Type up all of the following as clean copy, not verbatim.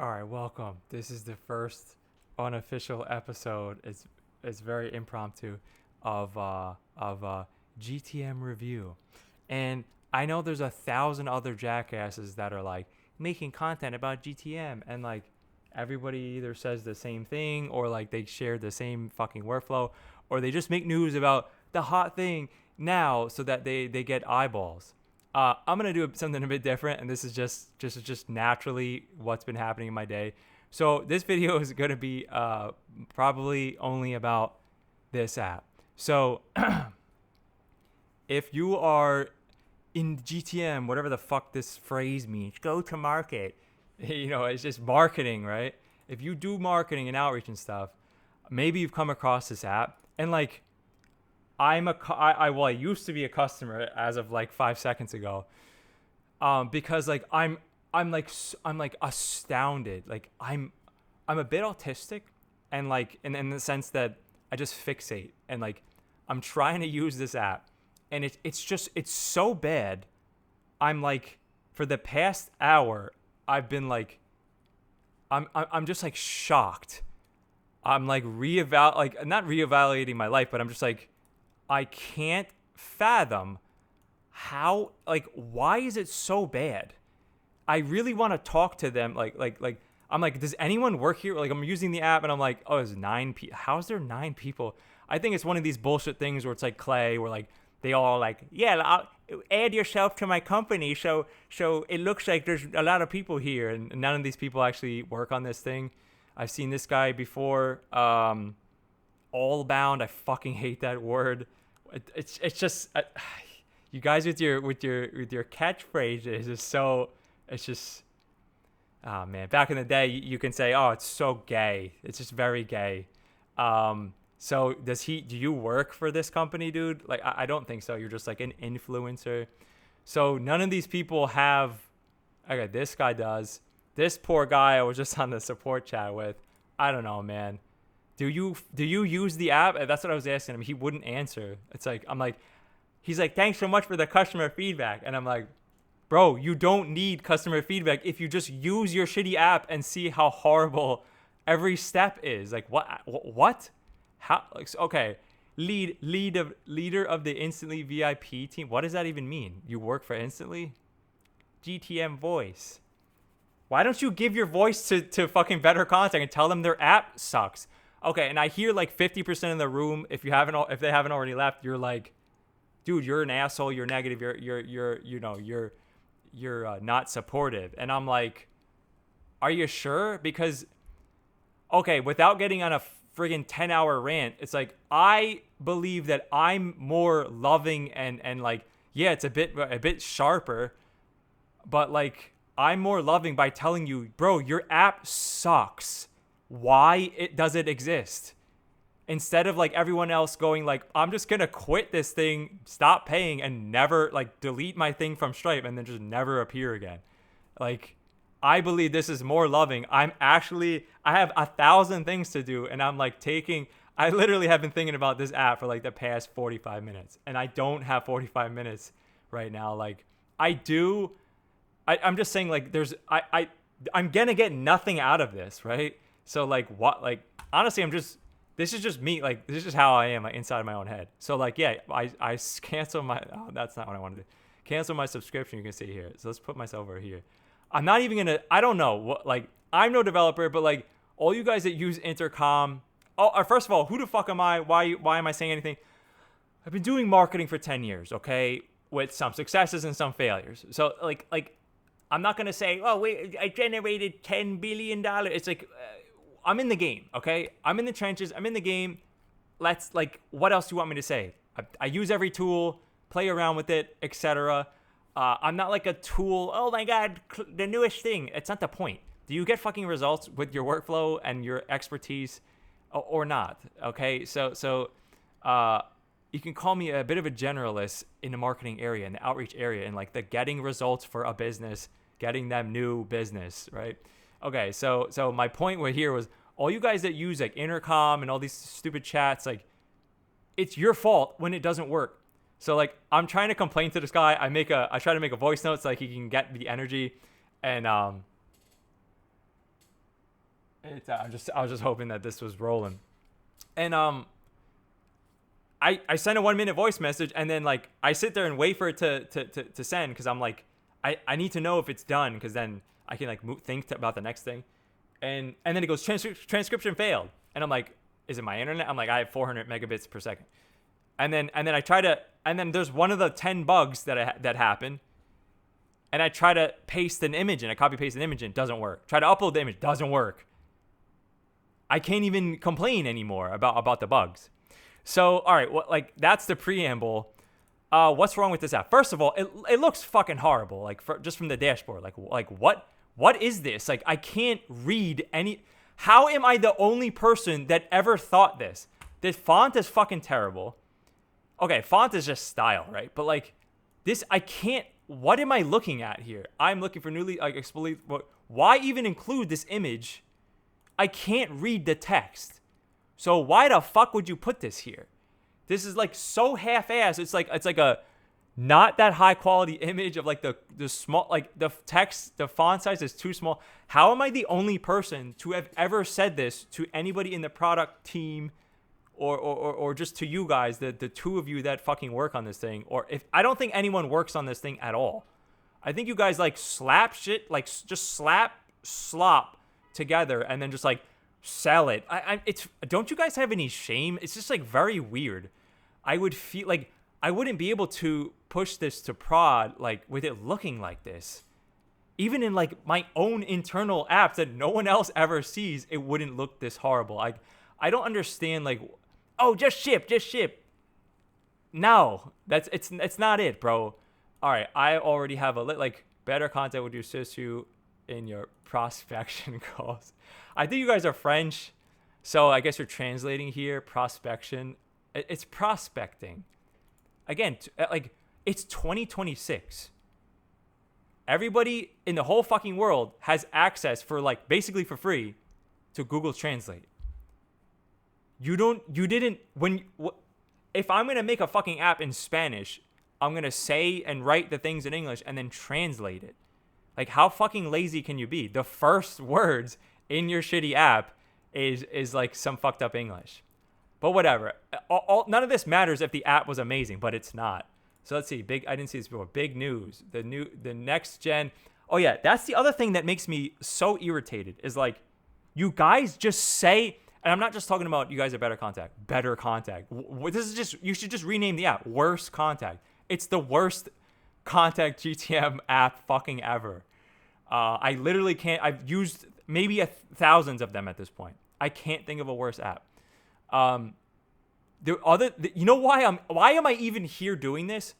All right, welcome. This is the first unofficial episode. It's very impromptu of GTM review, and I know there's 1,000 other jackasses that are like making content about GTM, and like everybody either says the same thing or like they share the same fucking workflow, or they just make news about the hot thing now so that they get eyeballs. I'm gonna do something a bit different, and this is just naturally what's been happening in my day. So this video is gonna be probably only about this app. So if you are in GTM, whatever the fuck this phrase means, go to market. It's just marketing, right? If you do marketing and outreach and stuff, maybe you've come across this app, and like I used to be a customer as of like 5 seconds ago. Because like I'm like astounded. Like I'm a bit autistic, and like in the sense that I just fixate, and like I'm trying to use this app, and it's so bad. I'm like, for the past hour I've been like, I'm just like shocked. I'm like not reevaluating my life, but I'm just like, I can't fathom how, like, why is it so bad? I really want to talk to them. Like, I'm like, does anyone work here? Like, I'm using the app and I'm like, oh, there's 9 people. How's there 9 people? I think it's one of these bullshit things where it's like Clay, where like they all like, yeah, I'll add yourself to my company. So it looks like there's a lot of people here, and none of these people actually work on this thing. I've seen this guy before. All bound. I fucking hate that word. It's just you guys with your catchphrases is so, it's just, oh man. Back in the day, you can say, oh, it's so gay. It's just very gay. So do you work for this company, dude? Like, I don't think so. You're just like an influencer. So none of these people have. Okay, this guy does. This poor guy I was just on the support chat with. I don't know, man. Do you use the app? That's what I was asking him. He wouldn't answer. He's like, thanks so much for the customer feedback. And I'm like, bro, you don't need customer feedback if you just use your shitty app and see how horrible every step is. Like, what? How? Like, okay, leader of the Instantly VIP team. What does that even mean? You work for Instantly? GTM voice. Why don't you give your voice to fucking BetterContact and tell them their app sucks? Okay, and I hear like 50% of the room, if they haven't already left, you're like, dude, you're an asshole, you're negative, you're not supportive. And I'm like, are you sure? Because, okay, without getting on a friggin' 10-hour rant, it's like, I believe that I'm more loving and like, yeah, it's a bit sharper, but like, I'm more loving by telling you, bro, your app sucks. Why does it exist? Instead of like everyone else going like, I'm just gonna quit this thing, stop paying, and never like delete my thing from Stripe and then just never appear again. Like, I believe this is more loving. I have 1,000 things to do, and I literally have been thinking about this app for like the past 45 minutes, and I don't have 45 minutes right now. Like, I'm just saying, like, I'm gonna get nothing out of this, right? So like, what? Like, honestly, this is just me. Like, this is just how I am, like, inside my own head. So like, yeah, I cancel my. Oh, that's not what I wanted to do. Cancel my subscription. You can see here. So let's put myself over here. I'm not even gonna. I don't know what. Like, I'm no developer, but like, all you guys that use Intercom. Oh, first of all, who the fuck am I? Why am I saying anything? I've been doing marketing for 10 years. Okay, with some successes and some failures. So like. I'm not gonna say, oh wait, I generated $10 billion. It's like, I'm in the game, okay? I'm in the trenches. I'm in the game. What else do you want me to say? I use every tool, play around with it, etc. I'm not like a tool. Oh my God, the newest thing. It's not the point. Do you get fucking results with your workflow and your expertise, or not? Okay, so you can call me a bit of a generalist in the marketing area, in the outreach area, and like the getting results for a business, getting them new business, right? Okay, so my point here was, all you guys that use like Intercom and all these stupid chats, like, it's your fault when it doesn't work. So like, I'm trying to complain to this guy. I try to make a voice note so like he can get the energy, and I was just hoping that this was rolling. And I send a 1 minute voice message, and then like I sit there and wait for it to send, because I'm like, I need to know if it's done, because then I can like think about the next thing. And then it goes, transcription failed, and I'm like, is it my internet? I'm like, I have 400 megabits per second. And then I try to, and then there's one of the 10 bugs that happen. And I try to paste an image in, I copy paste an image in, doesn't work. Try to upload the image, doesn't work. I can't even complain anymore about the bugs. So, all right, like that's the preamble. What's wrong with this app? First of all, it looks fucking horrible. Like just from the dashboard, like what is this? Like I can't read any. How am I the only person that ever thought this? This font is fucking terrible. Okay, font is just style, right? But like this, I can't. What am I looking at here? I'm looking for newly like exfoliate. Why even include this image? I can't read the text. So why the fuck would you put this here? This is like so half-assed. It's like a not that high quality image of like the small, like the text, the font size is too small. How am I the only person to have ever said this to anybody in the product team, or just to you guys, the two of you that fucking work on this thing? Or if I don't think anyone works on this thing at all. I think you guys like slap shit, like just slop together and then just like sell it. It's, don't you guys have any shame? It's just like very weird. I would feel like I wouldn't be able to push this to prod like with it looking like this. Even in like my own internal apps that no one else ever sees, it wouldn't look this horrible. I don't understand, like, oh, just ship. No, it's not it, bro. All right, I already have like BetterContact would assist you in your prospection goals. I think you guys are French, so I guess you're translating here. Prospection, it's prospecting. Again, like it's 2026. Everybody in the whole fucking world has access for like basically for free to Google Translate. If I'm going to make a fucking app in Spanish, I'm going to say and write the things in English and then translate it. Like, how fucking lazy can you be? The first words in your shitty app is like some fucked up English. But whatever. None of this matters if the app was amazing, but it's not. So let's see. I didn't see this before. Big news. The next gen. Oh yeah, that's the other thing that makes me so irritated is like, you guys just say, and I'm not just talking about you guys at BetterContact. This is just, you should just rename the app WorstContact. It's the worst contact GTM app fucking ever. I literally can't. I've used maybe thousands of them at this point. I can't think of a worse app. You know why am I even here doing this?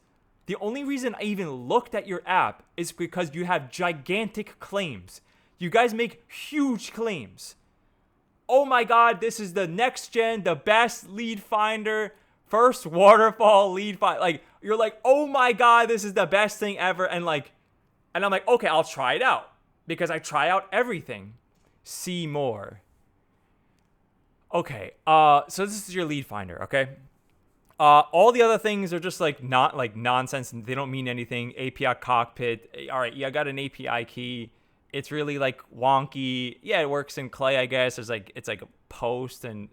The only reason I even looked at your app is because you have gigantic claims. You guys make huge claims. Oh my God, this is the next gen, the best lead finder, first waterfall lead finder. Like, you're like, oh my God, this is the best thing ever. And I'm like, okay, I'll try it out because I try out everything. See more. Okay, so this is your lead finder, okay? All the other things are just like not like nonsense and they don't mean anything. API cockpit. All right, yeah, I got an API key. It's really like wonky. Yeah, it works in Clay, I guess. It's like a post and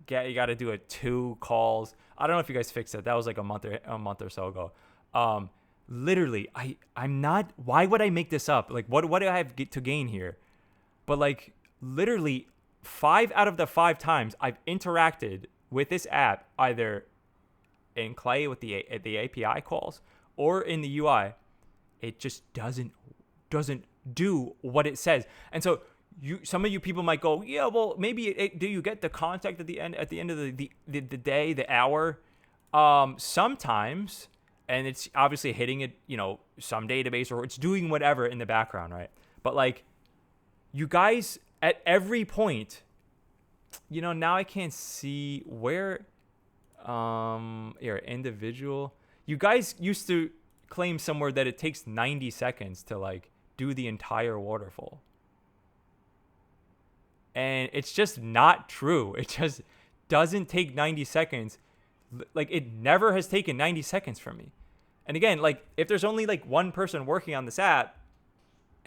you got to do 2 calls. I don't know if you guys fixed it. That was like a month or so ago. Literally, I'm not. Why would I make this up? Like, what do I have to gain here? But like, literally, 5 out of the 5 times I've interacted with this app, either in Clay with the API calls or in the UI, it just doesn't do what it says. And so some of you people might go, yeah, well, maybe do you get the contact at the end of the day, the hour? Sometimes, and it's obviously hitting it, some database, or it's doing whatever in the background, right? But like, you guys at every point, now I can't see where, individual. You guys used to claim somewhere that it takes 90 seconds to like do the entire waterfall. And it's just not true. It just doesn't take 90 seconds. Like, it never has taken 90 seconds from me. And again, like, if there's only like one person working on this app,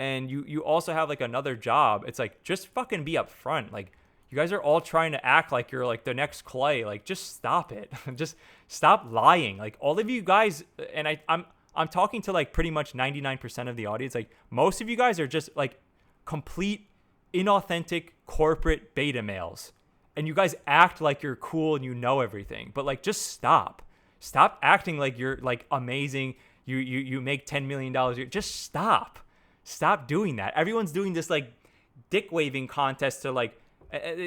and you also have like another job, it's like, just fucking be upfront. Like, you guys are all trying to act like you're like the next Clay. Like, just stop it. Just stop lying. Like, all of you guys, and I'm talking to like pretty much 99% of the audience. Like, most of you guys are just like complete inauthentic corporate beta males, and you guys act like you're cool and you know everything. But like, just stop acting like you're like amazing. You make $10 million. Just stop doing that. Everyone's doing this like dick waving contest to like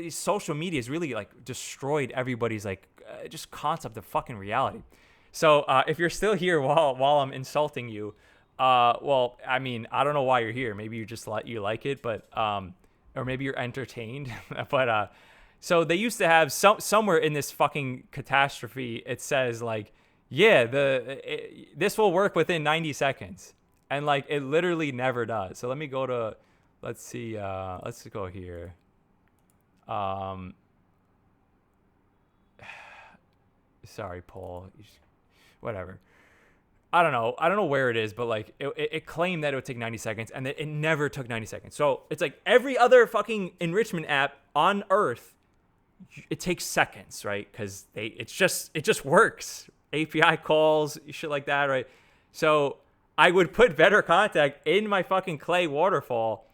social media has really like destroyed everybody's like just concept of fucking reality. So if you're still here while I'm insulting you, well, I mean, I don't know why you're here. Maybe you just you like it, but or maybe you're entertained. But so they used to have somewhere in this fucking catastrophe, it says like, yeah, this will work within 90 seconds, and like it literally never does. So let me go to, let's see, let's go here. Sorry, Paul. Whatever. I don't know where it is, but like it claimed that it would take 90 seconds, and it never took 90 seconds. So it's like every other fucking enrichment app on Earth, it takes seconds, right? Because it just works. API calls, shit like that, right? So I would put BetterContact in my fucking Clay waterfall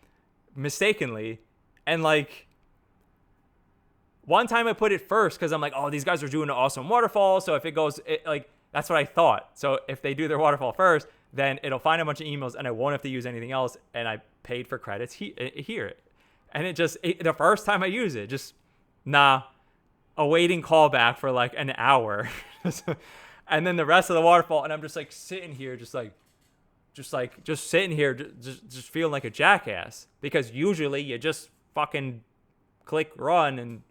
mistakenly, and like one time I put it first because I'm like, oh, these guys are doing an awesome waterfall. So if it goes, like, that's what I thought. So if they do their waterfall first, then it'll find a bunch of emails and I won't have to use anything else. And I paid for credits here. And the first time I use it, just awaiting callback for like an hour. And then the rest of the waterfall, and I'm just like sitting here, just sitting here, just feeling like a jackass, because usually you just fucking click run and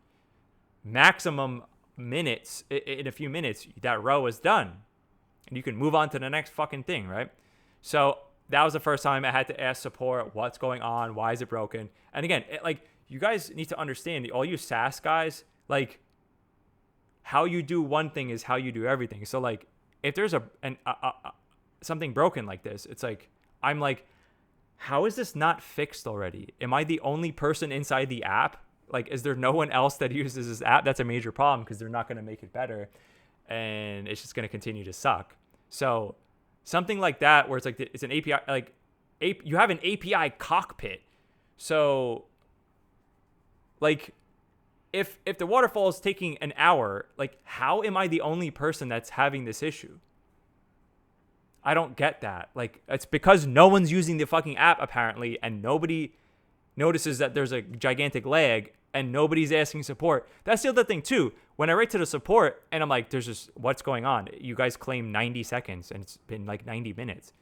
maximum minutes, in a few minutes, that row is done and you can move on to the next fucking thing, right? So that was the first time I had to ask support, what's going on? Why is it broken? And again, like, you guys need to understand, all you SaaS guys, like, how you do one thing is how you do everything. So like, if there's something broken like this, it's like, I'm like, how is this not fixed already? Am I the only person inside the app? Like, is there no one else that uses this app? That's a major problem, because they're not going to make it better, and it's just going to continue to suck. So something like that, where it's like, it's an API, like you have an API cockpit. So like, if the waterfall is taking an hour, like, how am I the only person that's having this issue? I don't get that. Like, it's because no one's using the fucking app apparently, and nobody notices that there's a gigantic lag, and nobody's asking support. That's the other thing too. When I write to the support and I'm like, there's just, what's going on? You guys claim 90 seconds and it's been like 90 minutes.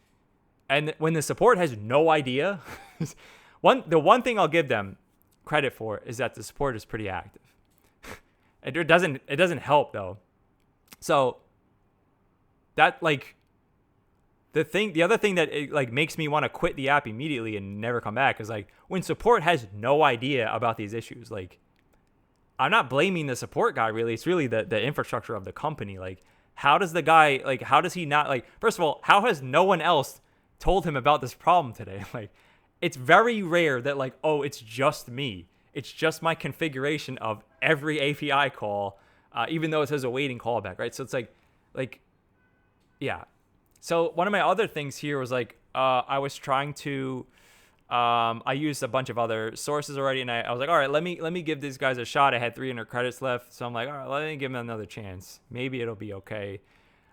And when the support has no idea, the one thing I'll give them credit for is that the support is pretty active. It doesn't help though. So that, like, the other thing that it like makes me want to quit the app immediately and never come back is like, when support has no idea about these issues. Like, I'm not blaming the support guy really. It's really the infrastructure of the company. Like, how does the guy, like, how does he not, like, first of all, how has no one else told him about this problem today? Like, it's very rare that like, oh, it's just me. It's just my configuration of every API call, even though it says awaiting callback, right? So it's like, yeah. So one of my other things here was like, I was trying to, I used a bunch of other sources already, and I was like, all right, let me give these guys a shot. I had 300 credits left, so I'm like, all right, let me give them another chance. Maybe it'll be okay.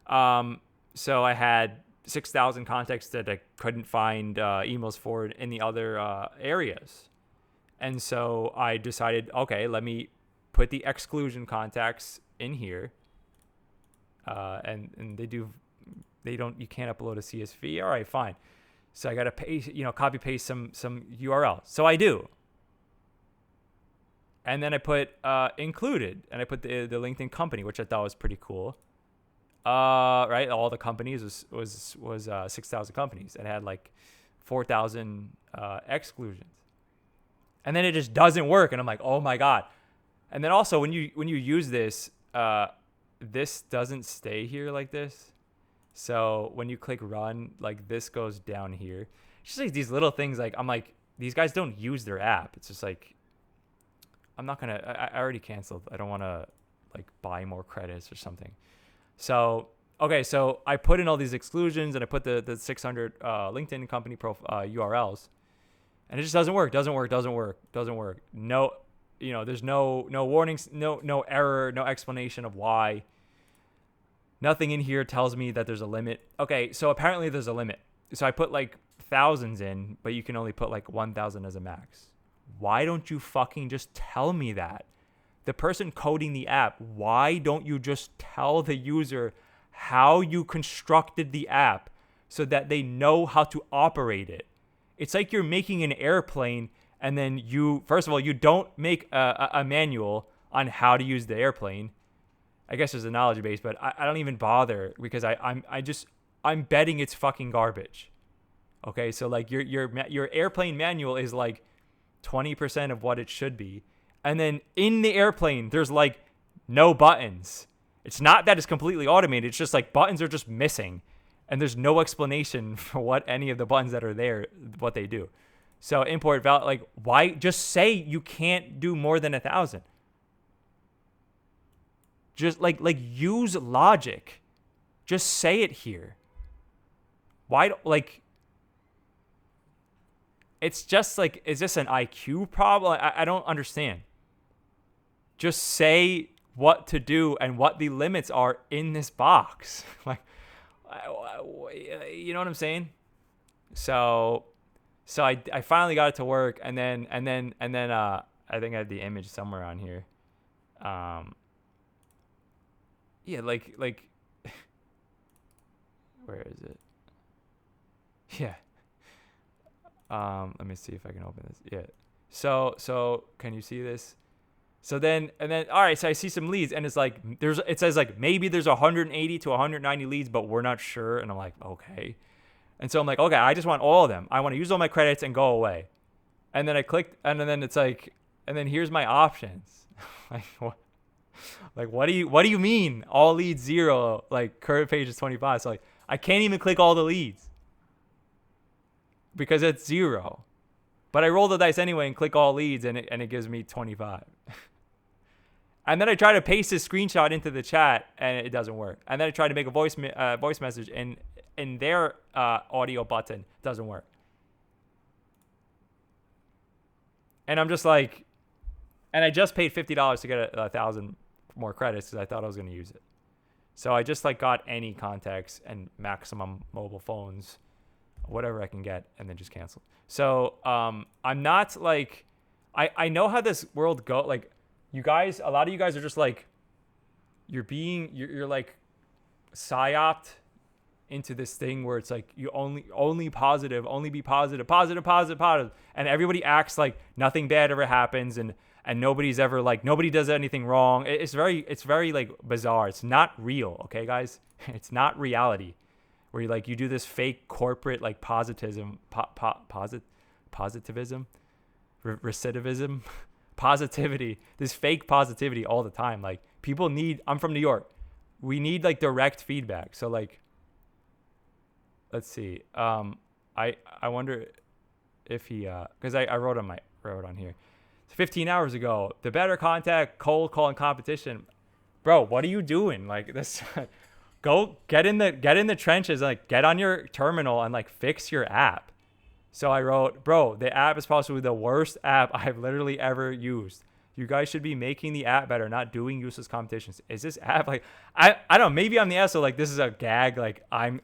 So I had 6,000 contacts that I couldn't find emails for in the other areas, and so I decided, okay, let me put the exclusion contacts in here, and you can't upload a CSV. All right, fine. So I got to copy paste some URL. So I do. And then I put included, and I put the LinkedIn company, which I thought was pretty cool. Right, all the companies was 6,000 companies, and had like 4,000 exclusions. And then it just doesn't work, and I'm like, oh my god. And then also when you use this, this doesn't stay here like this. So when you click run, like, this goes down here. just like these little things. Like I'm like, these guys don't use their app. It's just like, I'm not gonna. I already canceled. I don't want to like buy more credits or something. So okay, so I put in all these exclusions and I put the 600 LinkedIn company URLs, and it just doesn't work. Doesn't work. No, there's no warnings, no error, no explanation of why. Nothing in here tells me that there's a limit. Okay, so apparently there's a limit. So I put like thousands in, but you can only put like 1,000 as a max. Why don't you fucking just tell me that? The person coding the app, why don't you just tell the user how you constructed the app so that they know how to operate it? It's like you're making an airplane and then first of all, you don't make a manual on how to use the airplane. I guess there's a knowledge base, but I don't even bother because I'm betting it's fucking garbage. Okay, so like your airplane manual is like 20% of what it should be. And then in the airplane, there's like no buttons. It's not that it's completely automated. It's just like buttons are just missing. And there's no explanation for what any of the buttons that are there, what they do. So import valid, like why just say you can't do more than 1,000? Just like use logic. Just say it here. Why like it's just like, is this an IQ problem? I don't understand. Just say what to do and what the limits are in this box. Like, you know what I'm saying? So I finally got it to work, and then I think I have the image somewhere on here. Yeah, like where is it? Yeah. Let me see if I can open this. Yeah. So can you see this? So then all right, so I see some leads and it's like it says like maybe there's 180 to 190 leads, but we're not sure. And I'm like, okay. And so I'm like, okay, I just want all of them. I want to use all my credits and go away. And then I clicked, and then it's like, and then here's my options. Like what? Like what do you mean? All leads 0, like current page is 25. So like I can't even click all the leads because it's 0. But I roll the dice anyway and click all leads, and it gives me 25. And then I try to paste this screenshot into the chat, and it doesn't work. And then I try to make a voice message, and in their audio button, it doesn't work. And I'm just like, and I just paid $50 to get 1,000 more credits because I thought I was going to use it. So I just like got any contacts and maximum mobile phones, whatever I can get, and then just canceled. So I'm not like, I know how this world go. Like you guys, a lot of you guys are just like, you're like psyoped into this thing where it's like you only positive, only be positive, and everybody acts like nothing bad ever happens, and nobody's ever like, nobody does anything wrong. It's very like bizarre. It's not real, okay guys? It's not reality. Where you do this fake corporate like positivism, recidivism, positivity, this fake positivity all the time. Like people need, I'm from New York. We need like direct feedback. So like, let's see. I wonder if he, cause I wrote on here. 15 hours ago, the BetterContact cold calling competition. Bro, what are you doing? Like this, go get in the trenches, like get on your terminal and like fix your app. So I wrote, bro, the app is possibly the worst app I've literally ever used. You guys should be making the app better, not doing useless competitions. Is this app like, I don't know, maybe I'm the asshole, like this is a gag, like I'm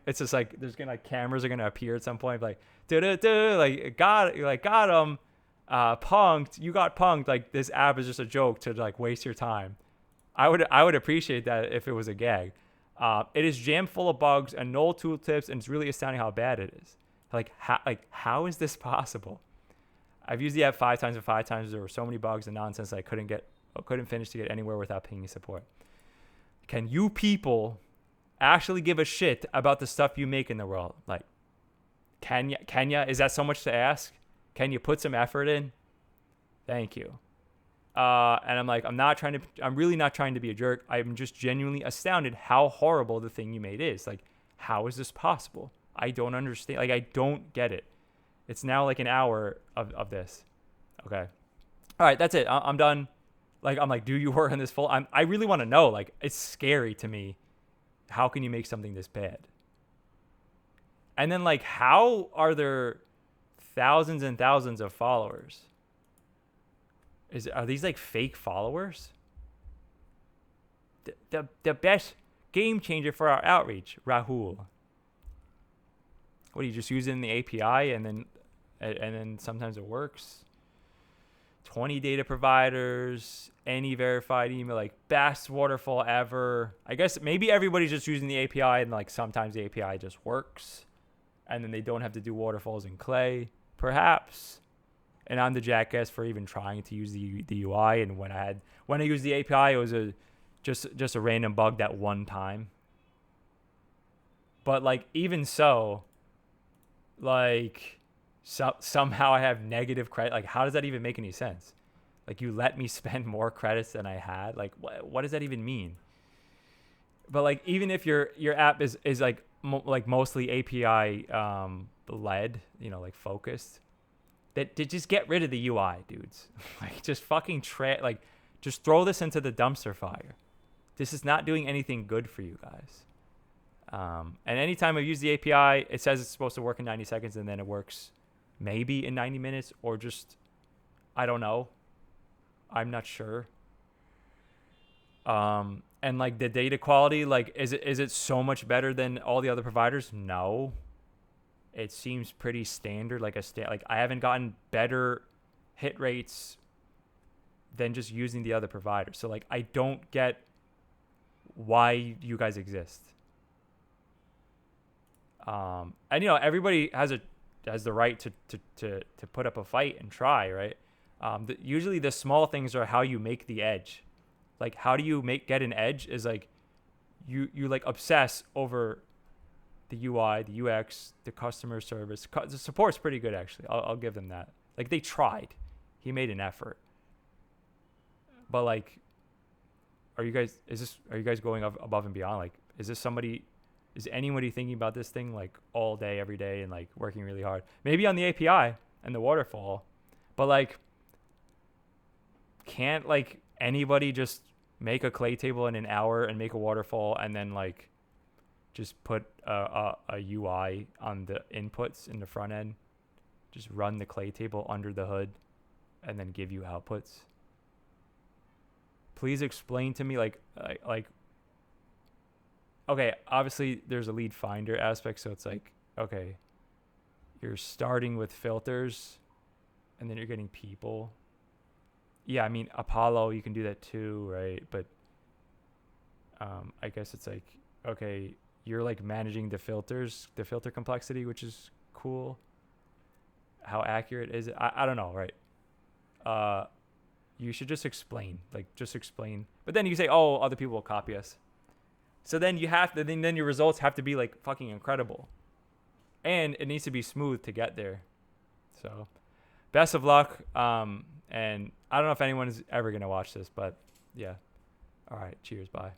it's just like there's gonna like cameras are gonna appear at some point, like like got him, punked, you got punked, like this app is just a joke to like waste your time. I would appreciate that if it was a gag. It is jammed full of bugs and no tooltips, and it's really astounding how bad it is. Like how is this possible? I've used the app 5 times, and 5 times there were so many bugs and nonsense that I couldn't finish to get anywhere without pinging support. Can you people actually give a shit about the stuff you make in the world? Like, Kenya, is that so much to ask? Can you put some effort in? Thank you. And I'm like, I'm really not trying to be a jerk. I'm just genuinely astounded how horrible the thing you made is. Like, how is this possible? I don't understand. Like, I don't get it. It's now like an hour of this. Okay. All right, that's it. I'm done. Like, I'm like, do you work on this full? I really want to know. Like, it's scary to me. How can you make something this bad? And then, like, how are there thousands and thousands of followers? Are these like fake followers? The best game changer for our outreach, Rahul. What do you just use it in the API and then sometimes it works? 20 data providers, any verified email, like best waterfall ever. I guess maybe everybody's just using the API and like sometimes the API just works and then they don't have to do waterfalls in Clay, perhaps. And I'm the jackass for even trying to use the UI. And when I used the API, it was just a random bug that one time. But like even so, like somehow I have negative credit. Like how does that even make any sense? Like you let me spend more credits than I had. Like what does that even mean? But like even if your app is like mostly API led, like focused. That to just get rid of the UI, dudes. Like just fucking just throw this into the dumpster fire. This is not doing anything good for you guys. And anytime I use the API, it says it's supposed to work in 90 seconds and then it works maybe in 90 minutes or just, I don't know. I'm not sure. And like the data quality, like is it so much better than all the other providers? No. It seems pretty standard, like I haven't gotten better hit rates than just using the other providers. So like I don't get why you guys exist. And everybody has the right to put up a fight and try, right? Usually the small things are how you make the edge. Like how do you get an edge is like you like obsess over the UI, the UX, the customer service. The support's pretty good, actually. I'll give them that. Like, they tried. He made an effort. But, like, are you guys going above and beyond? Like, is anybody thinking about this thing, like, all day, every day, and, like, working really hard? Maybe on the API and the waterfall. But, like, can't, like, anybody just make a Clay table in an hour and make a waterfall and then, like, just put a UI on the inputs in the front end. Just run the Clay table under the hood and then give you outputs. Please explain to me like okay, obviously there's a lead finder aspect, so it's like, okay, you're starting with filters and then you're getting people. Yeah, I mean Apollo, you can do that too, right? But I guess it's like, okay, you're like managing the filter complexity, which is cool. How accurate is it? I don't know, right? You should just explain. But then you say, oh, other people will copy us. So then then your results have to be like fucking incredible. And it needs to be smooth to get there. So best of luck. And I don't know if anyone is ever going to watch this, but yeah. All right. Cheers. Bye.